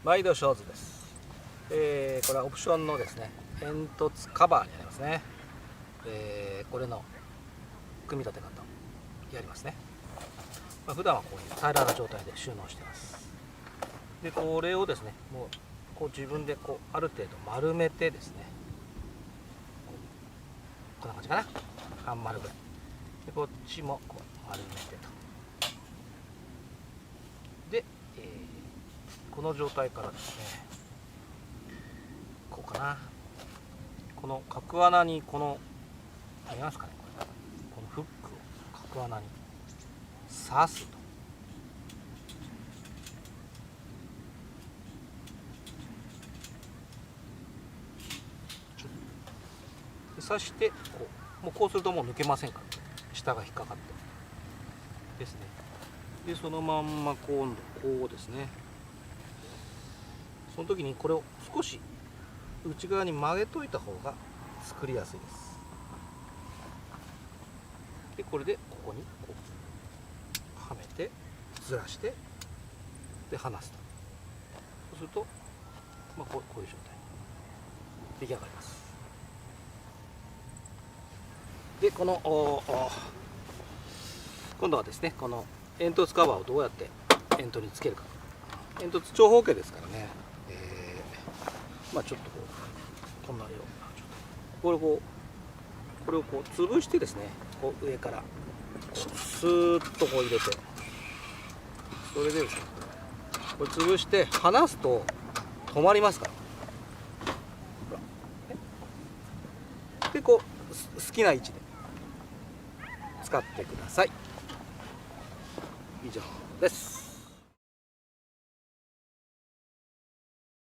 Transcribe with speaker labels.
Speaker 1: 毎度ショーズです。これはオプションのですね、煙突カバーになりますね。これの組み立て方をやりますね。普段はこういう平らな状態で収納しています。で、これをですね、もうこう自分でこうある程度丸めてですね、こんな感じかな、半丸ぐらいで、こっちもこう丸めてと。で、この状態からですね、こうかな、この角穴にこの見えますかね、このフックを角穴に刺すと。で刺してもうこうするともう抜けませんから、下が引っかかってですね。でそのまんま今度こうですね、その時にこれを少し内側に曲げといた方が作りやすいです。でこれでここにこうはめてずらしてで離すと。そうすると、こういう状態出来上がります。でこの今度はですね、この煙突カバーをどうやって煙突につけるか。煙突長方形ですからね、ちょっとこんなような、これをこう潰してですね、こう上からスーッとこう入れて、それでですね、これ潰して離すと止まりますから。でこう好きな位置で使ってください。以上です。